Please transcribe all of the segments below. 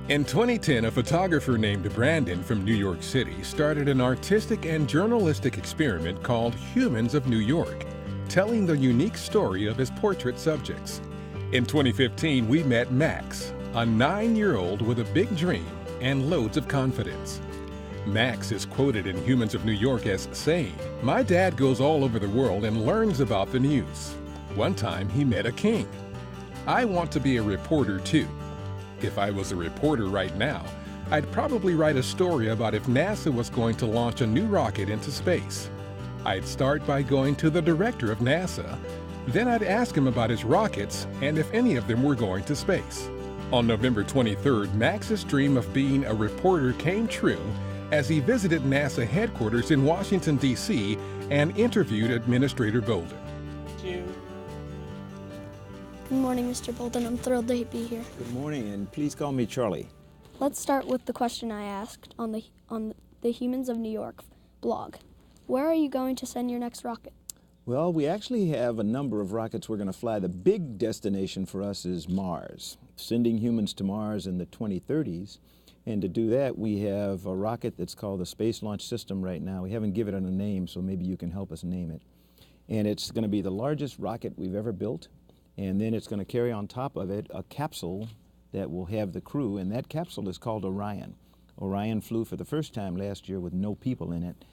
In 2010, a photographer named Brandon from New York City started an artistic and journalistic experiment called Humans of New York, telling the unique story of his portrait subjects. In 2015, we met Max, a 9-year-old with a big dream and loads of confidence. Max is quoted in Humans of New York as saying, "My dad goes all over the world and learns about the news. One time he met a king. I want to be a reporter too. If I was a reporter right now, I'd probably write a story about if NASA was going to launch a new rocket into space. I'd start by going to the director of NASA. Then I'd ask him about his rockets and if any of them were going to space." On November 23rd, Max's dream of being a reporter came true as he visited NASA headquarters in Washington, D.C. and interviewed Administrator Bolden. Good morning, Mr. Bolden. I'm thrilled to be here. Good morning, and please call me Charlie. Let's start with the question I asked on the Humans of New York blog. Where are you going to send your next rocket? Well, we actually have a number of rockets we're going to fly. The big destination for us is Mars, sending humans to Mars in the 2030s. And to do that, we have a rocket that's called the Space Launch System right now. We haven't given it a name, so maybe you can help us name it. And it's going to be the largest rocket we've ever built. And then it's going to carry on top of it a capsule that will have the crew, and that capsule is called Orion. Orion flew for the first time last year with no people in it,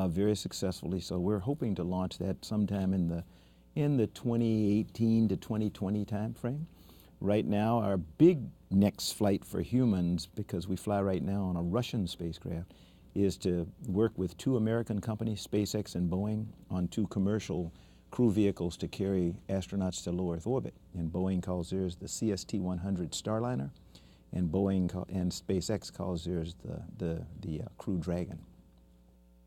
very successfully. So we're hoping to launch that sometime in the 2018 to 2020 time frame. Right now, our big next flight for humans, because we fly right now on a Russian spacecraft, is to work with 2 American companies, SpaceX and Boeing, on 2 commercial crew vehicles to carry astronauts to low Earth orbit. And Boeing calls theirs the CST-100 Starliner, and SpaceX calls theirs the Crew Dragon.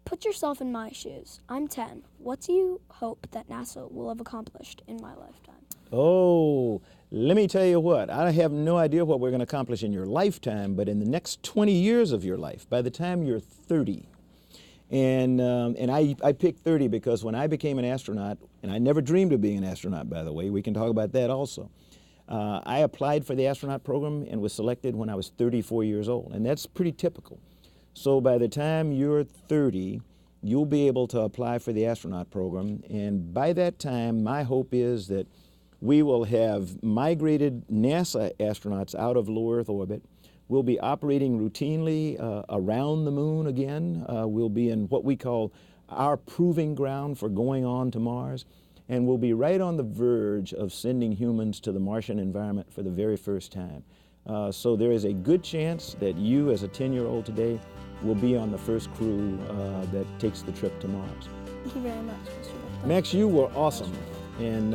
Put yourself in my shoes. I'm 10. What do you hope that NASA will have accomplished in my lifetime? Oh, let me tell you what, I have no idea what we're going to accomplish in your lifetime, but in the next 20 years of your life, by the time you're 30, and I picked 30 because when I became an astronaut, and I never dreamed of being an astronaut, by the way, we can talk about that also. I applied for the astronaut program and was selected when I was 34 years old, and that's pretty typical. So by the time you're 30, you'll be able to apply for the astronaut program, and by that time, my hope is that we will have migrated NASA astronauts out of low Earth orbit. We'll be operating routinely around the moon again. We'll be in what we call our proving ground for going on to Mars. And we'll be right on the verge of sending humans to the Martian environment for the very first time. So there is a good chance that you, as a 10-year-old today, will be on the first crew that takes the trip to Mars. Thank you very much, Mr. Bolden. Max, you were awesome. And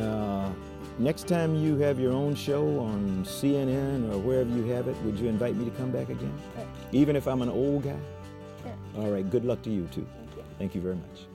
next time you have your own show on CNN or wherever you have it, would you invite me to come back again? Sure. Even if I'm an old guy? Sure. All right, good luck to you too. Thank you. Thank you very much.